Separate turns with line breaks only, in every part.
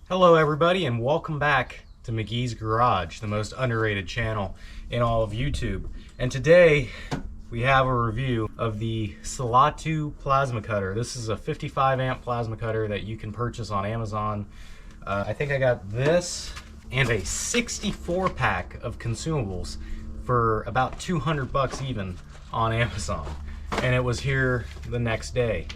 Hello everybody and welcome back to McGee's Garage, the most underrated channel in all of YouTube. And today we have a review of the Salatu plasma cutter. This is a 55 amp plasma cutter that you can purchase on Amazon. I think I got this and a 64 pack of consumables for about 200 bucks even on Amazon. And it was here the next day.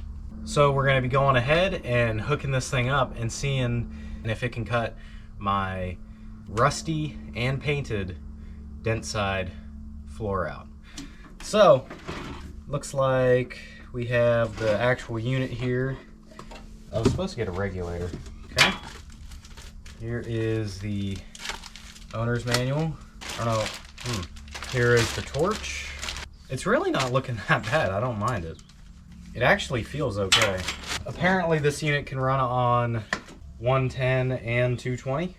So we're gonna be going ahead and hooking this thing up and seeing if it can cut my rusty and painted Dentside floor out. So, looks like we have the actual unit here. I was supposed to get a regulator. Okay. Here is the owner's manual. I don't know. Here is the torch. It's really not looking that bad. I don't mind it. It actually feels okay. Apparently this unit can run on 110 and 220,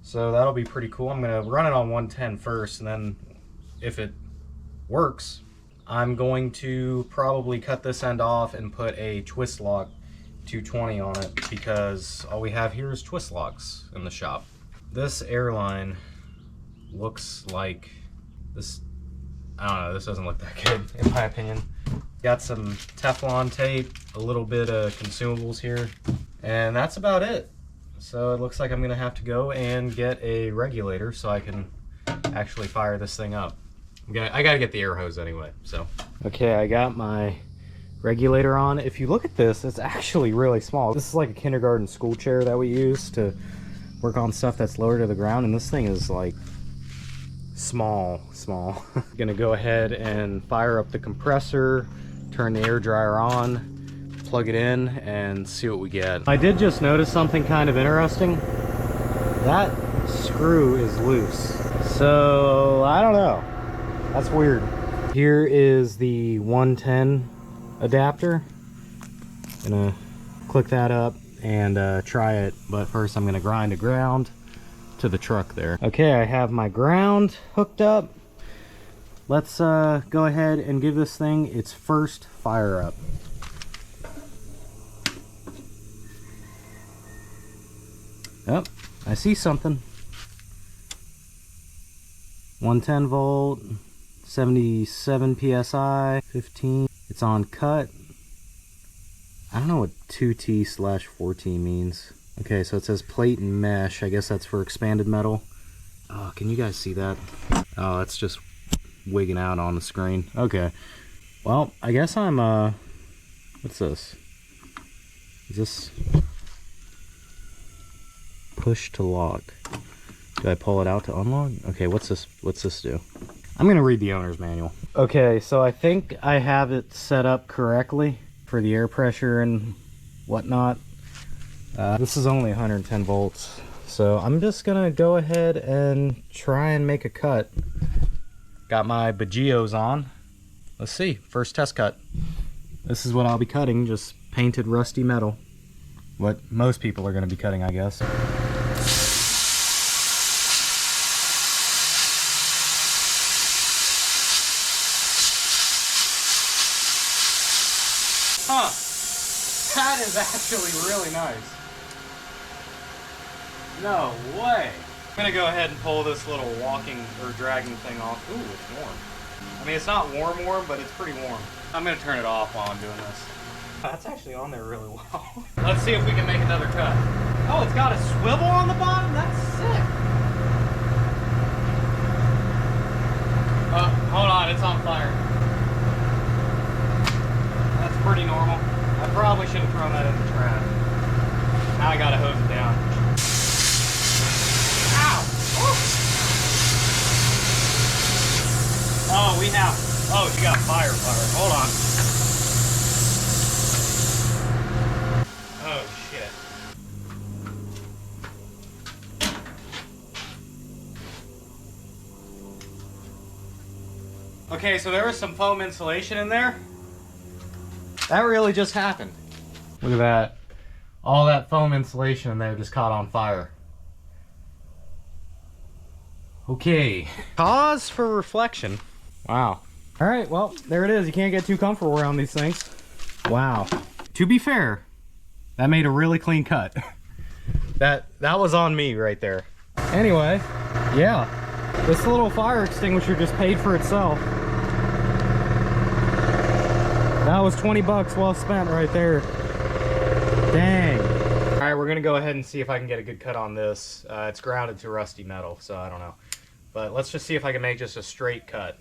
so that'll be pretty cool. I'm gonna run it on 110 first, and then if it works, I'm going to probably cut this end off and put a twist lock 220 on it, because all we have here is twist locks in the shop. This airline looks like this. I don't know, this doesn't look that good in my opinion. Got some Teflon tape, a little bit of consumables here, and that's about it. So it looks like I'm gonna have to go and get a regulator so I can actually fire this thing up. I gotta get the air hose anyway, so. Okay, I got my regulator on. If you look at this, it's actually really small. This is like a kindergarten school chair that we use to work on stuff that's lower to the ground, and this thing is like small. Gonna go ahead and fire up the compressor, turn the air dryer on, plug it in, and see what we get. I did just notice something kind of interesting. That screw is loose, so I don't know, that's weird. Here is the 110 adapter. Gonna click that up and try it, but first I'm gonna grind a ground to the truck there. Okay, I have my ground hooked up. Let's go ahead and give this thing its first fire up. Oh, I see something. 110 volt, 77 psi, 15. It's on cut. I don't know what 2T/4T means. Okay, so it says plate and mesh. I guess that's for expanded metal. Oh, can you guys see that? Oh, that's just wigging out on the screen. Okay. Well, I guess I'm, what's this? Is this push to lock? Do I pull it out to unlock? Okay, what's this do? I'm gonna read the owner's manual. Okay, so I think I have it set up correctly for the air pressure and whatnot. This is only 110 volts, so I'm just gonna go ahead and try and make a cut. Got my Bagios on. Let's see, first test cut. This is what I'll be cutting, just painted rusty metal. What most people are gonna be cutting, I guess. Huh, that is actually really nice. No way. I'm gonna go ahead and pull this little walking or dragging thing off. Ooh, it's warm. I mean, it's not warm, but it's pretty warm. I'm gonna turn it off while I'm doing this. That's actually on there really well. Let's see if we can make another cut. Oh, it's got a swivel on the bottom? That's sick. Hold on, it's on fire. That's pretty normal. I probably should have thrown that in the trash. Now I gotta hose it down. Oh, we have, oh, she got fire. Hold on. Oh, shit. Okay, so there was some foam insulation in there. That really just happened. Look at that. All that foam insulation in there just caught on fire. Okay. Cause for reflection. Wow. All right, well, there it is. You can't get too comfortable around these things. Wow. To be fair, that made a really clean cut. That was on me right there. Anyway, yeah, this little fire extinguisher just paid for itself. That was 20 bucks well spent right there. Dang. All right, we're gonna go ahead and see if I can get a good cut on this. It's grounded to rusty metal, so I don't know. But let's just see if I can make just a straight cut.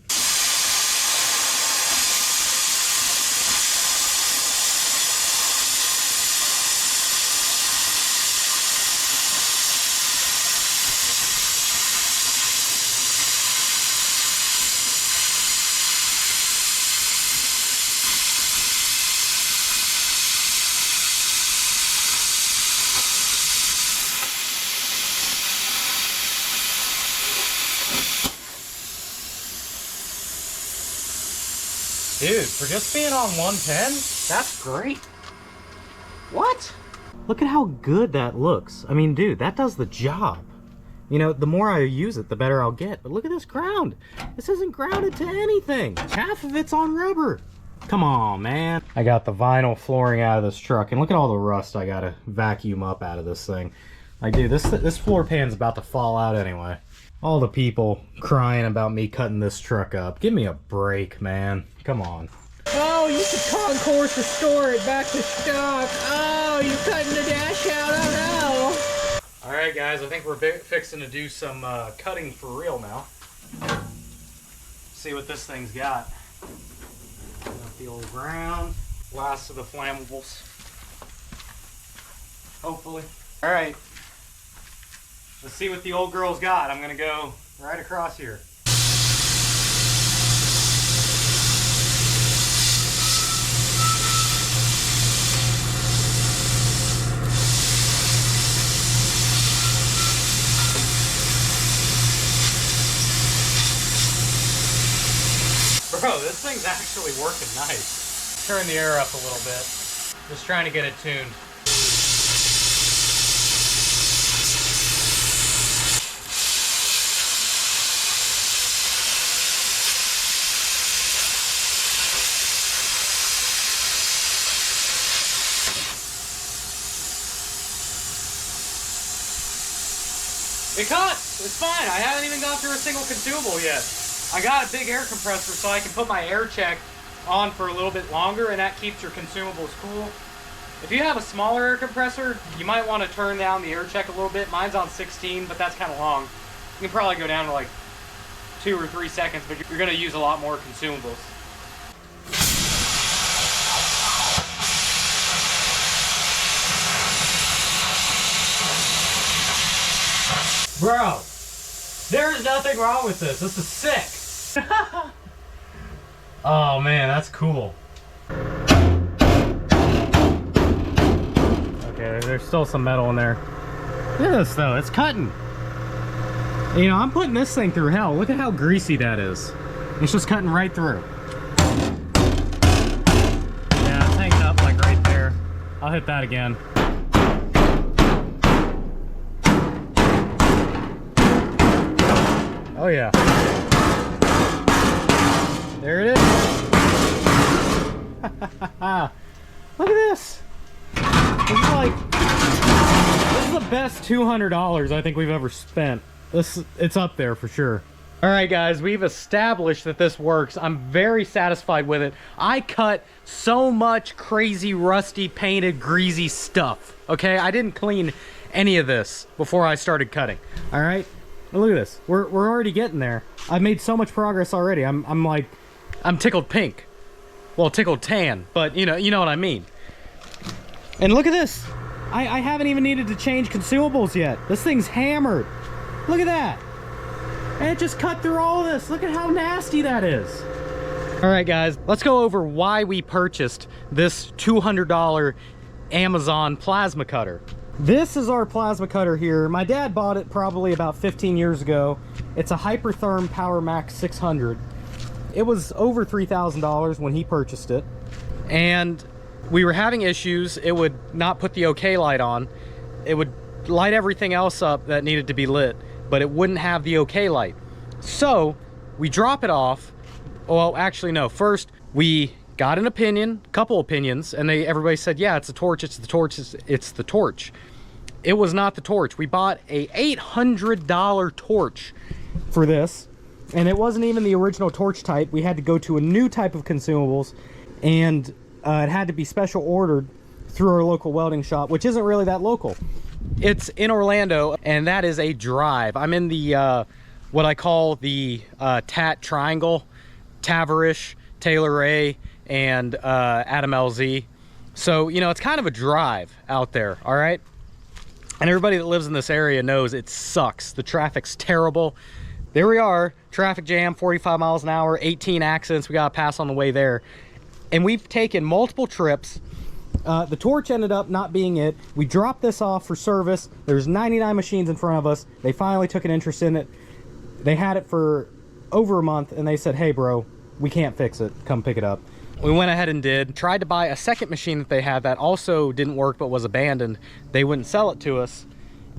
Dude, for just being on 110, that's great. What? Look at how good that looks. I mean, dude, that does the job. You know, the more I use it, the better I'll get. But look at this ground. This isn't grounded to anything. Half of it's on rubber. Come on, man. I got the vinyl flooring out of this truck, and look at all the rust I gotta vacuum up out of this thing. Like, dude, this floor pan's about to fall out anyway. All the people crying about me cutting this truck up. Give me a break, man. Come on. Oh, you should concourse restore it back to stock. Oh, you're cutting the dash out. Oh, no. All right, guys. I think we're fixing to do some cutting for real now. See what this thing's got. Got the old ground. Last of the flammables. Hopefully. All right. Let's see what the old girl's got. I'm gonna go right across here. Bro, this thing's actually working nice. Turn the air up a little bit. Just trying to get it tuned. It cuts! It's fine. I haven't even gone through a single consumable yet. I got a big air compressor so I can put my air check on for a little bit longer, and that keeps your consumables cool. If you have a smaller air compressor, you might want to turn down the air check a little bit. Mine's on 16, but that's kind of long. You can probably go down to like 2 or 3 seconds, but you're going to use a lot more consumables. Bro, there's nothing wrong with this. This is sick. Oh man, that's cool. Okay, there's still some metal in there. Look at this though, it's cutting. You know, I'm putting this thing through hell. Look at how greasy that is. It's just cutting right through. Yeah, it's hanging up like right there. I'll hit that again. Oh yeah. There it is. Look at this. This is the best $200 I think we've ever spent. It's up there for sure. All right, guys, we've established that this works. I'm very satisfied with it. I cut so much crazy, rusty, painted, greasy stuff. Okay, I didn't clean any of this before I started cutting. All right. Look at this. We're already getting there. I've made so much progress already. I'm tickled pink. Well, tickled tan, but you know what I mean. And look at this. I haven't even needed to change consumables yet. This thing's hammered. Look at that. And it just cut through all of this. Look at how nasty that is. All right, guys, let's go over why we purchased this $200 Amazon plasma cutter. This is our plasma cutter here. My dad bought it probably about 15 years ago. It's a Hypertherm Power Max 600. It was over $3,000 when he purchased it. And we were having issues. It would not put the OK light on. It would light everything else up that needed to be lit, but it wouldn't have the OK light. So we drop it off. Well, actually, no. First, we got an opinion, a couple opinions, and everybody said, yeah, it's the torch, it's the torch, it's the torch. It was not the torch. We bought a $800 torch for this, and it wasn't even the original torch type. We had to go to a new type of consumables, and it had to be special ordered through our local welding shop, which isn't really that local. It's in Orlando, and that is a drive. I'm in the what I call the TAT triangle: Taverish, Taylor A, and Adam LZ. So, you know, it's kind of a drive out there, all right? And everybody that lives in this area knows it sucks. The traffic's terrible. There we are, traffic jam, 45 miles an hour, 18 accidents we gotta pass on the way there. And we've taken multiple trips. The torch ended up not being it. We dropped this off for service. There's 99 machines in front of us. They finally took an interest in it. They had it for over a month, and they said, hey bro, we can't fix it, come pick it up. We went ahead and tried to buy a second machine that they had that also didn't work but was abandoned. They wouldn't sell it to us.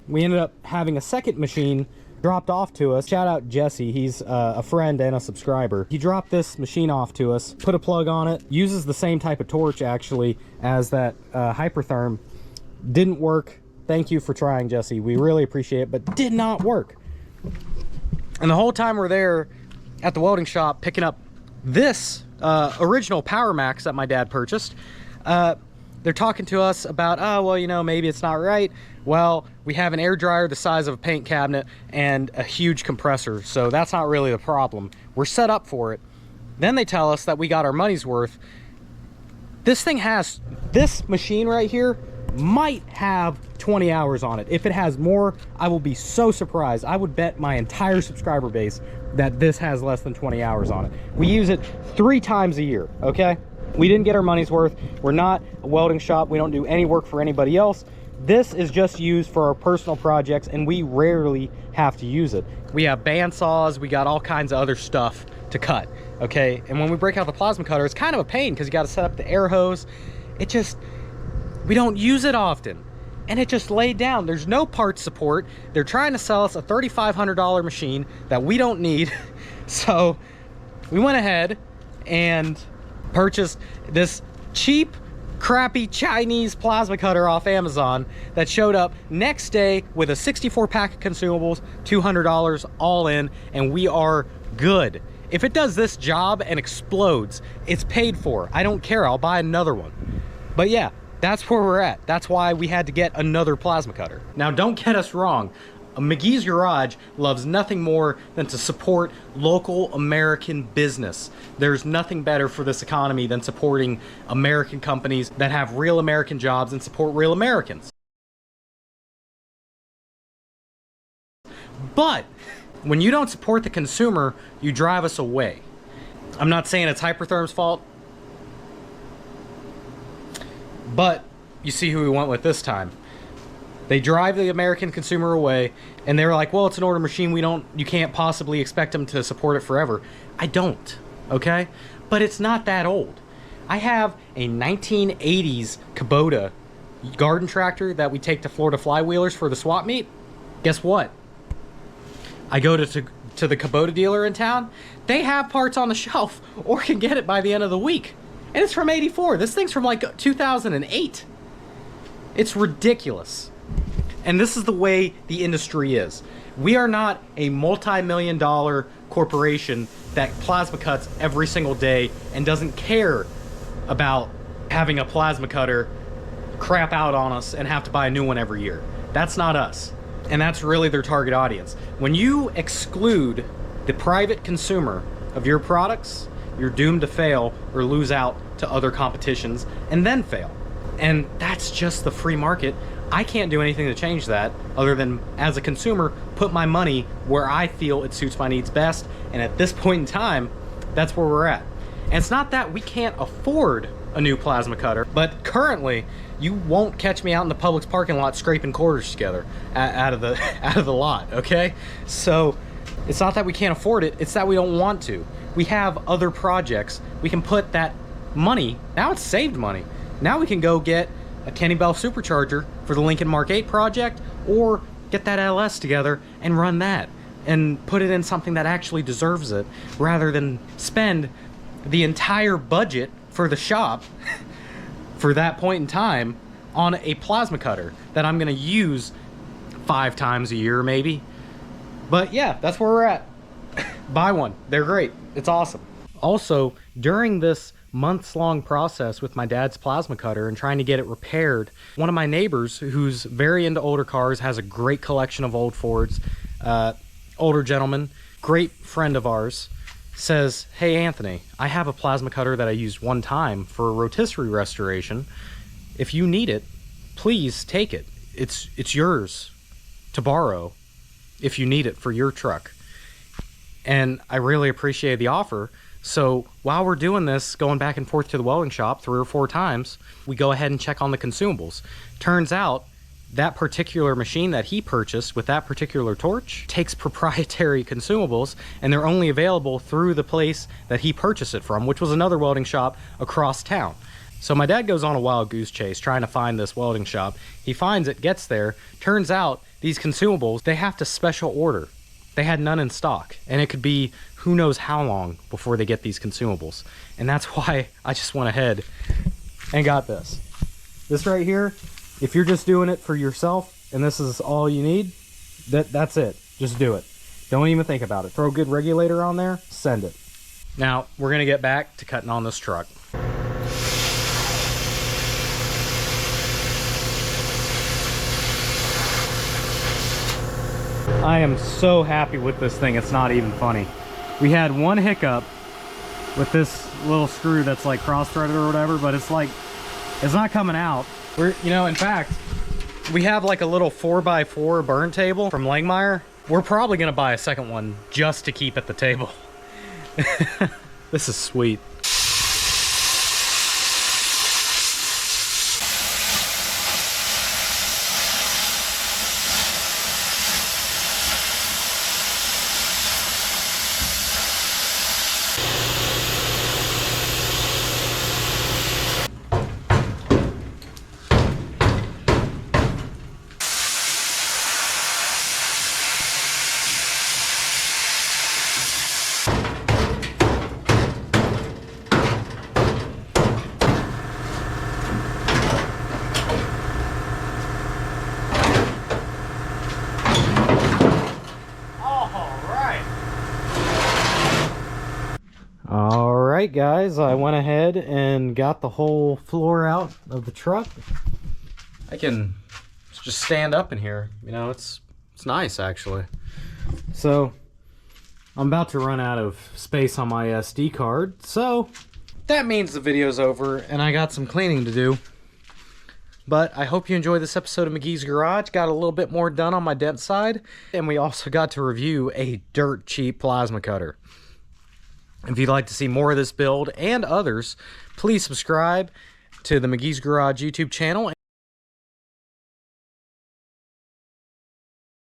We ended up having a second machine dropped off to us. Shout out Jesse, he's a friend and a subscriber. He dropped this machine off to us, put a plug on it, uses the same type of torch actually as that Hypertherm. Didn't work. Thank you for trying, Jesse. We really appreciate it, but did not work. And the whole time we're there at the welding shop picking up this original Power Max that my dad purchased, they're talking to us about, oh, well, you know, maybe it's not right. Well, we have an air dryer the size of a paint cabinet and a huge compressor, so that's not really the problem. We're set up for it. Then they tell us that we got our money's worth. This machine right here might have 20 hours on it. If it has more, I will be so surprised. I would bet my entire subscriber base that this has less than 20 hours on it. We use it 3 times a year, okay? We didn't get our money's worth. We're not a welding shop. We don't do any work for anybody else. This is just used for our personal projects, and we rarely have to use it. We have band saws. We got all kinds of other stuff to cut, okay? And when we break out the plasma cutter, it's kind of a pain because you got to set up the air hose. We don't use it often. And it just laid down. There's no part support. They're trying to sell us a $3,500 machine that we don't need. So we went ahead and purchased this cheap, crappy Chinese plasma cutter off Amazon that showed up next day with a 64 pack of consumables, $200 all in, and we are good. If it does this job and explodes, it's paid for. I don't care, I'll buy another one. But yeah, that's where we're at. That's why we had to get another plasma cutter. Now, don't get us wrong. McGee's Garage loves nothing more than to support local American business. There's nothing better for this economy than supporting American companies that have real American jobs and support real Americans. But when you don't support the consumer, you drive us away. I'm not saying it's Hypertherm's fault, but you see who we went with this time. They drive the American consumer away, and they're like, well, it's an order machine. You can't possibly expect them to support it forever. I don't, okay? But it's not that old. I have a 1980s Kubota garden tractor that we take to Florida Flywheelers for the swap meet. Guess what? I go to the Kubota dealer in town. They have parts on the shelf or can get it by the end of the week. And it's from '84. This thing's from like 2008. It's ridiculous. And this is the way the industry is. We are not a multi-million-dollar corporation that plasma cuts every single day and doesn't care about having a plasma cutter crap out on us and have to buy a new one every year. That's not us. And that's really their target audience. When you exclude the private consumer of your products, you're doomed to fail or lose out to other competitions and then fail. And that's just the free market. I can't do anything to change that other than, as a consumer, put my money where I feel it suits my needs best. And at this point in time, that's where we're at. And it's not that we can't afford a new plasma cutter, but currently you won't catch me out in the Publix parking lot scraping quarters together out of the lot, okay? So it's not that we can't afford it, it's that we don't want to. We have other projects. We can put that money, now it's saved money. Now we can go get a Kenny Bell supercharger for the Lincoln Mark 8 project, or get that LS together and run that and put it in something that actually deserves it, rather than spend the entire budget for the shop for that point in time on a plasma cutter that I'm gonna use 5 times a year maybe. But yeah, that's where we're at. Buy one, they're great, it's awesome. Also, during this months-long process with my dad's plasma cutter and trying to get it repaired, one of my neighbors who's very into older cars, has a great collection of old Fords, older gentleman, great friend of ours, says, hey Anthony, I have a plasma cutter that I used one time for a rotisserie restoration. If you need it, please take it. It's yours to borrow if you need it for your truck. And I really appreciate the offer. So while we're doing this, going back and forth to the welding shop 3 or 4 times, we go ahead and check on the consumables. Turns out that particular machine that he purchased with that particular torch takes proprietary consumables, and they're only available through the place that he purchased it from, which was another welding shop across town. So my dad goes on a wild goose chase trying to find this welding shop. He finds it, gets there. Turns out these consumables, they have to special order. They had none in stock, and it could be who knows how long before they get these consumables. And that's why I just went ahead and got this. This right here, if you're just doing it for yourself and this is all you need, that's it. Just do it. Don't even think about it. Throw a good regulator on there, send it. Now, we're gonna get back to cutting on this truck. I am so happy with this thing, it's not even funny. We had one hiccup with this little screw that's like cross-threaded or whatever, but it's like, it's not coming out. In fact, we have like a little 4x4 burn table from Langmeyer. We're probably gonna buy a second one just to keep at the table. This is sweet. Alright guys, I went ahead and got the whole floor out of the truck. I can just stand up in here, it's nice actually. So I'm about to run out of space on my SD card, so that means the video's over and I got some cleaning to do. But I hope you enjoyed this episode of McGee's Garage. Got a little bit more done on my Dentside, and we also got to review a dirt cheap plasma cutter. If you'd like to see more of this build and others, please subscribe to the McGee's Garage YouTube channel.